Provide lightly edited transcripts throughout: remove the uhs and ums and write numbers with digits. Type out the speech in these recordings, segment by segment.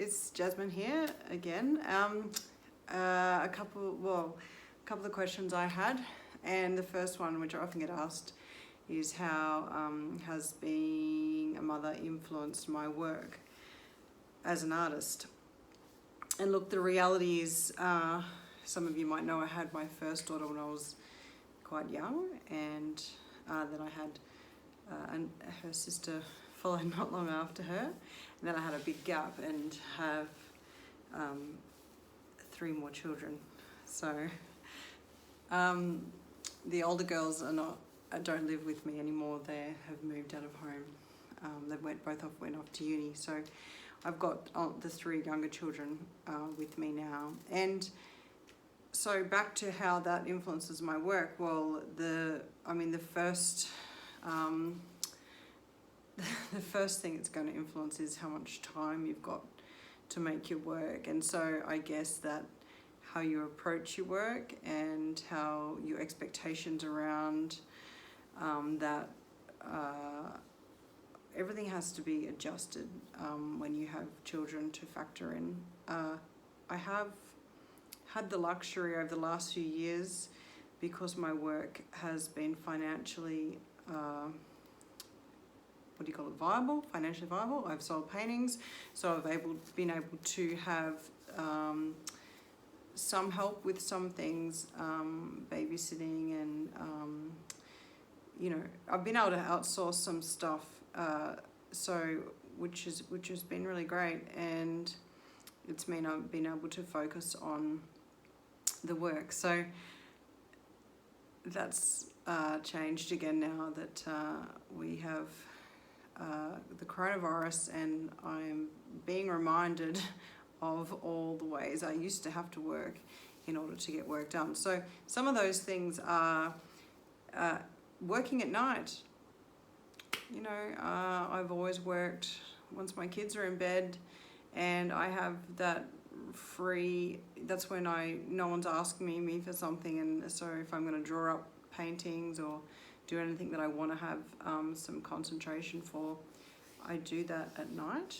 it's Jasmine here again. A couple of questions I had, and the first one, which I often get asked, is how has being a mother influenced my work as an artist? And look, the reality is, some of you might know I had my first daughter when I was quite young, and then I had her sister followed not long after her, and then I had a big gap and have 3 more children. So the older girls don't live with me anymore. They have moved out of home. They both went off to uni. So I've got the 3 younger children with me now. And so back to how that influences my work. Well, the first thing it's going to influence is how much time you've got to make your work. And so I guess that how you approach your work and how your expectations around that, everything has to be adjusted when you have children to factor in. I have had the luxury over the last few years, because my work has been financially financially viable. I've sold paintings, so I've been able to have some help with some things, babysitting, and I've been able to outsource some stuff, which has been really great, and it's meant I've been able to focus on the work. So that's changed again now that we have the coronavirus, and I'm being reminded of all the ways I used to have to work in order to get work done. So some of those things are working at night. I've always worked once my kids are in bed, and I have that free, that's when no one's asking me for something, and so if I'm going to draw up paintings or do anything that I want to have some concentration for, I do that at night.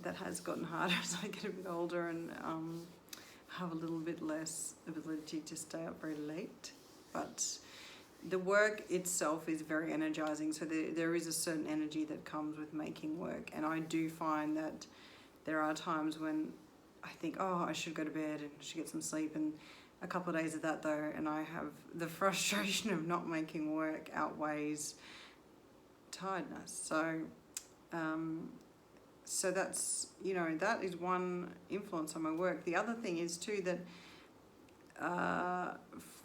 That has gotten harder as I get a bit older and have a little bit less ability to stay up very late. But the work itself is very energizing, so there is a certain energy that comes with making work, and I do find that there are times when I think, I should go to bed and should get some sleep, and a couple of days of that though, and I have the frustration of not making work outweighs tiredness. So that's, that is one influence on my work. The other thing is too that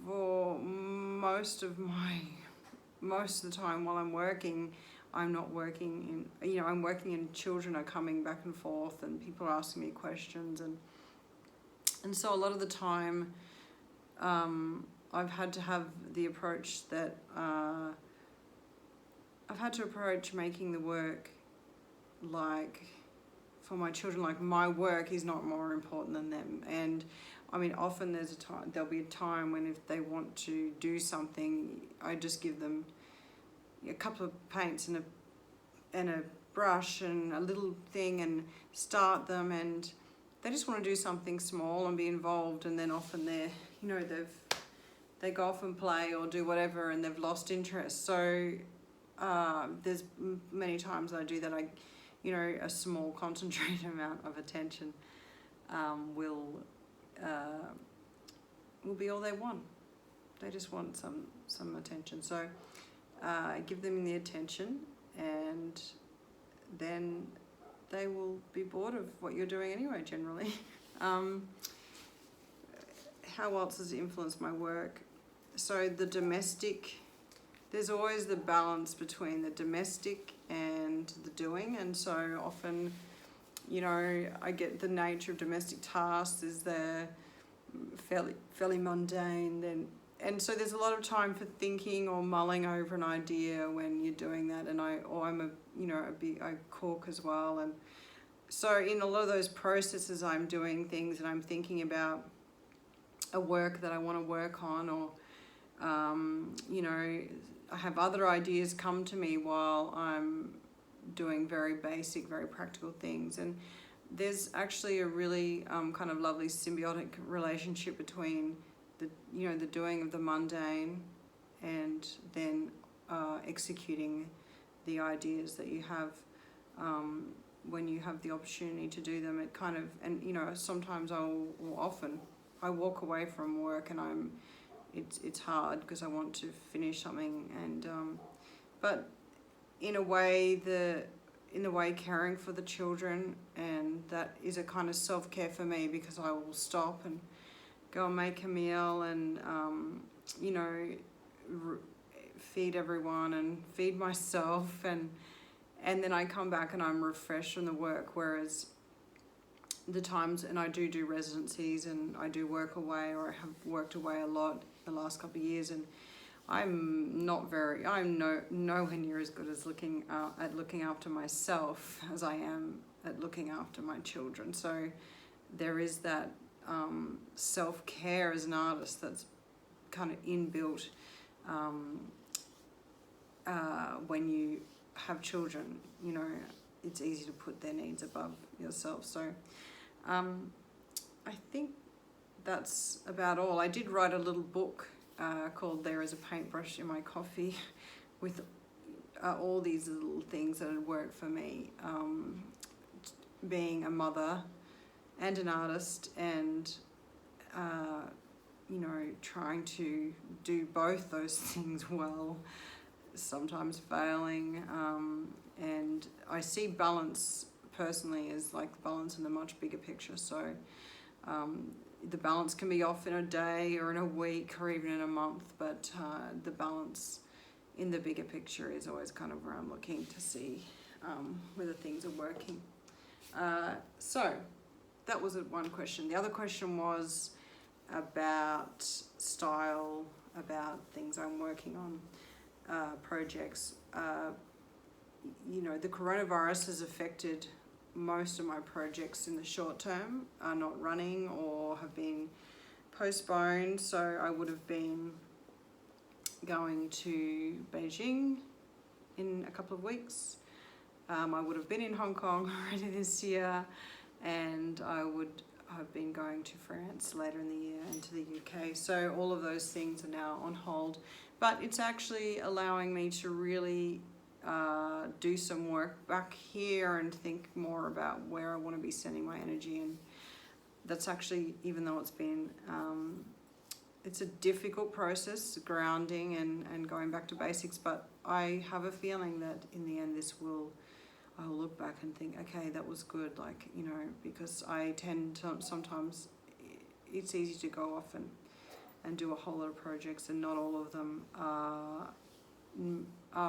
for most of the time while I'm working, I'm not working in, I'm working and children are coming back and forth and people are asking me questions, and so a lot of the time I've had to have the approach that I've had to approach making the work like, for my children, like my work is not more important than them. And often there'll be a time when if they want to do something, I just give them a couple of paints and a brush and a little thing and start them, and they just want to do something small and be involved, and then often they go off and play or do whatever and they've lost interest. So there's many times I do that. A small concentrated amount of attention will be all they want. They just want some attention. So give them the attention, and then they will be bored of what you're doing anyway, generally. How else has it influenced my work? So there's always the balance between the domestic and the doing, and so often, I get the nature of domestic tasks is they're fairly mundane, and so there's a lot of time for thinking or mulling over an idea when you're doing that. And I cook as well, and so in a lot of those processes I'm doing things and I'm thinking about a work that I want to work on, or I have other ideas come to me while I'm doing very basic, very practical things. And there's actually a really kind of lovely symbiotic relationship between the the doing of the mundane and then executing the ideas that you have when you have the opportunity to do them. It kind of, and sometimes often I walk away from work and it's hard because I want to finish something, and but in a way caring for the children, and that is a kind of self-care for me, because I will stop and go and make a meal and feed everyone and feed myself, and then I come back and I'm refreshed from the work. Whereas the times, and I do residencies and I do work away, or I have worked away a lot the last couple of years, and I'm nowhere near as good as looking after myself as I am at looking after my children. So there is that self-care as an artist that's kind of inbuilt when you have children. It's easy to put their needs above yourself. So I think that's about all. I did write a little book called There Is a Paintbrush in My Coffee with all these little things that had worked for me, being a mother and an artist, and trying to do both those things well, sometimes failing, and I see balance personally as like balance in a much bigger picture. So the balance can be off in a day or in a week or even in a month, but the balance in the bigger picture is always kind of where I'm looking to see whether things are working. So that was one question. The other question was about style, about things I'm working on, projects. The coronavirus has affected most of my projects in the short term, are not running or have been postponed. So I would have been going to Beijing in a couple of weeks. I would have been in Hong Kong already this year, and I would have been going to France later in the year and to the UK. So all of those things are now on hold, but it's actually allowing me to really do some work back here and think more about where I want to be sending my energy. And that's actually, even though it's been it's a difficult process, grounding and going back to basics, but I have a feeling that in the end I'll look back and think, okay, that was good, because I tend to sometimes, it's easy to go off and do a whole lot of projects, and not all of them are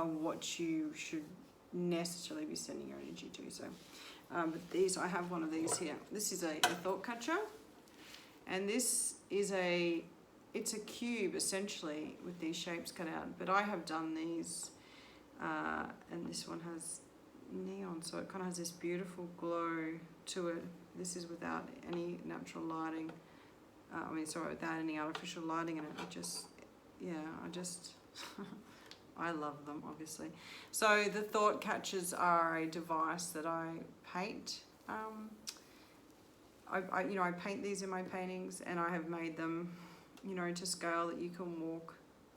what you should necessarily be sending your energy to. So, but I have one of these here. This is a thought catcher, and this is it's a cube essentially with these shapes cut out, but I have done these, and this one has neon, so it kind of has this beautiful glow to it. This is without any natural lighting. Without any artificial lighting in it. I love them, obviously. So the thought catchers are a device that I paint. I paint these in my paintings, and I have made them, to scale that you can walk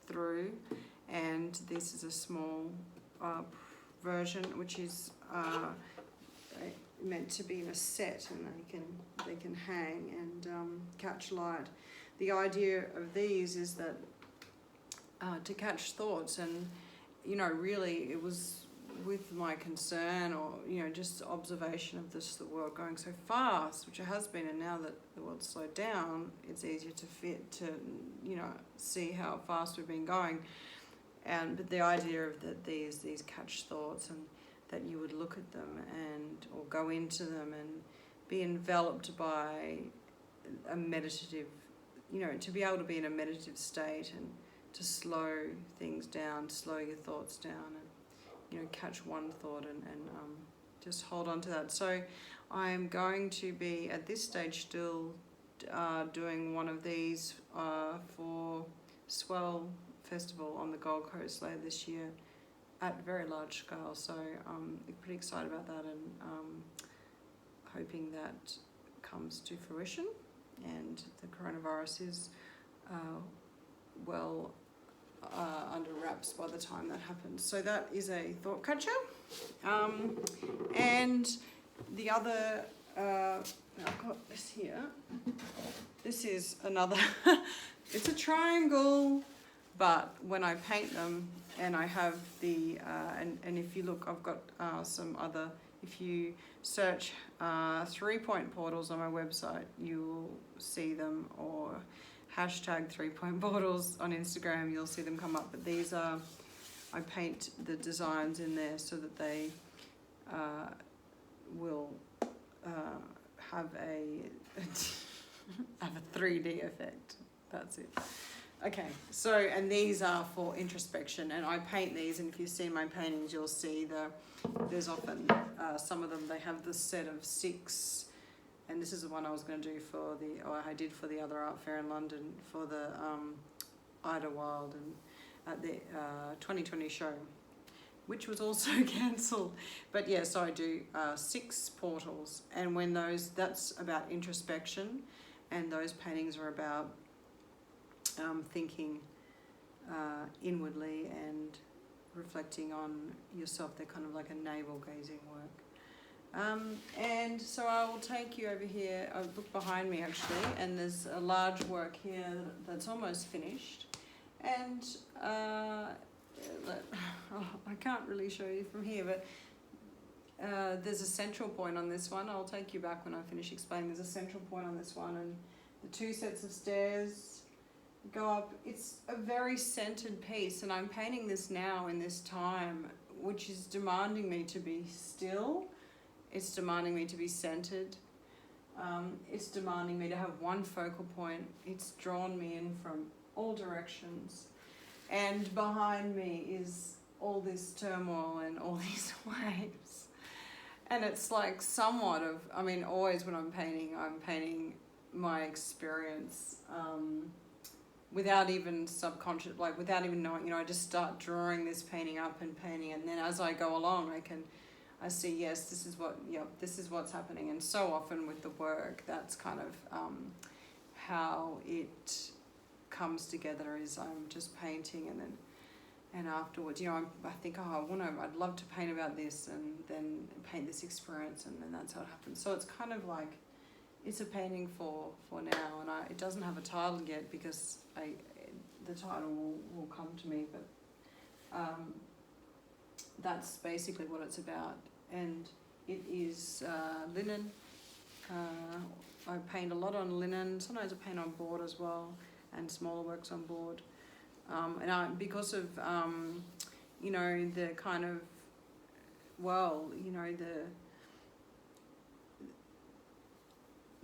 through. And this is a small version, which is meant to be in a set, and they can hang and catch light. The idea of these is that to catch thoughts, and really it was with my concern, or just observation of the world going so fast, which it has been, and now that the world's slowed down, it's easier to see how fast we've been going. But the idea of that these catch thoughts, and that you would look at them or go into them and be enveloped by a meditative, to be able to be in a meditative state and to slow things down, slow your thoughts down, and catch one thought and just hold on to that. So I'm going to be at this stage still doing one of these for Swell Festival on the Gold Coast later this year at very large scale. So I'm pretty excited about that, and hoping that comes to fruition and the coronavirus is well under wraps by the time that happens. So that is a thought catcher. And the other, I've got this here. This is another, it's a triangle, but when I paint them, and I have the, and if you look, I've got some other, if you search 3-point portals on my website, you'll see them, or hashtag 3-point portals on Instagram, you'll see them come up. But these are, I paint the designs in there so that they will have a have a 3D effect. That's it. Okay, so, and these are for introspection, and I paint these, and if you've seen my paintings, you'll see there's often, some of them, they have this set of 6, and this is the one I was going to do for I did for the other art fair in London, for the Idlewild and at the 2020 show, which was also cancelled. But yes, I do 6 portals, and when that's about introspection, and those paintings are about thinking inwardly and reflecting on yourself. They're kind of like a navel-gazing work. And so I will take you over here. I'll look behind me actually, and there's a large work here that's almost finished. And I can't really show you from here, but there's a central point on this one. I'll take you back when I finish explaining. There's a central point on this one, and the 2 sets of stairs go up. It's a very centered piece, and I'm painting this now in this time, which is demanding me to be still. It's demanding me to be centered. It's demanding me to have one focal point. It's drawn me in from all directions, and behind me is all this turmoil and all these waves. And it's like somewhat of, I mean, always when I'm painting my experience without even subconscious, like without even knowing, I just start drawing this painting up and painting, and then as I go along, I see, yes, this is what's happening. And so often with the work, that's kind of how it comes together, is I'm just painting, and afterwards, I think, I'd love to paint about this, and then paint this experience, and then that's how it happens. So it's kind of like, it's a painting for now, and it doesn't have a title yet, because the title will come to me, but that's basically what it's about. And it is linen. I paint a lot on linen. Sometimes I paint on board as well, and smaller works on board. And because of the kind of,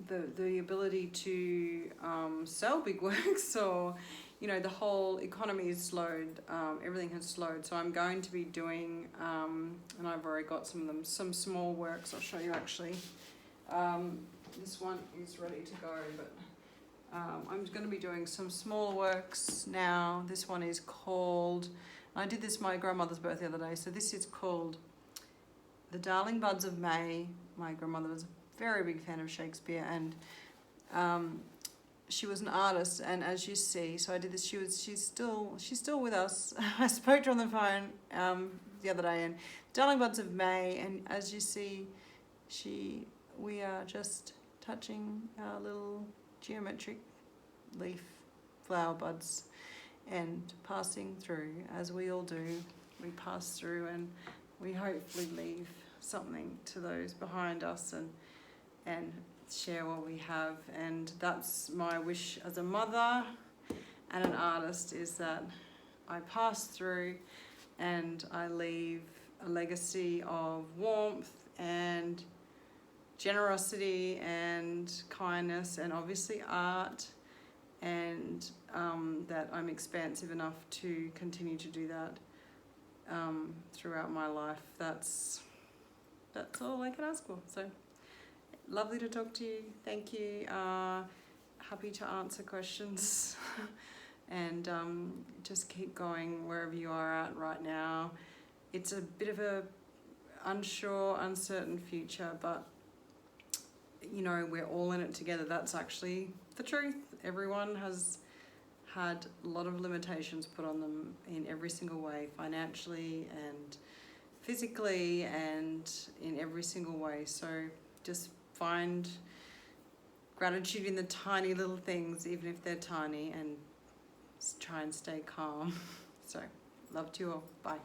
the ability to sell big works, or the whole economy is slowed, everything has slowed. So I'm going to be doing, and I've already got some of them, some small works. I'll show you actually. This one is ready to go, but I'm going to be doing some small works now. This one is called, I did this my grandmother's birthday the other day, so this is called The Darling Buds of May. My grandmother was a very big fan of Shakespeare, and she was an artist, and as you see, so I did this, she's still with us. I spoke to her on the phone the other day, and Darling Buds of May, and as you see, we are just touching our little geometric leaf flower buds and passing through, as we all do. We pass through, and we hopefully leave something to those behind us, and share what we have. And that's my wish as a mother and an artist, is that I pass through and I leave a legacy of warmth and generosity and kindness, and obviously art, and that I'm expansive enough to continue to do that throughout my life. That's all I can ask for. So lovely to talk to you. Thank you. Happy to answer questions. And just keep going wherever you are at right now. It's a bit of a unsure, uncertain future, but you know, we're all in it together. That's actually the truth. Everyone has had a lot of limitations put on them in every single way, financially and physically and in every single way. So just find gratitude in the tiny little things, even if they're tiny, and try and stay calm. So love to you all. Bye.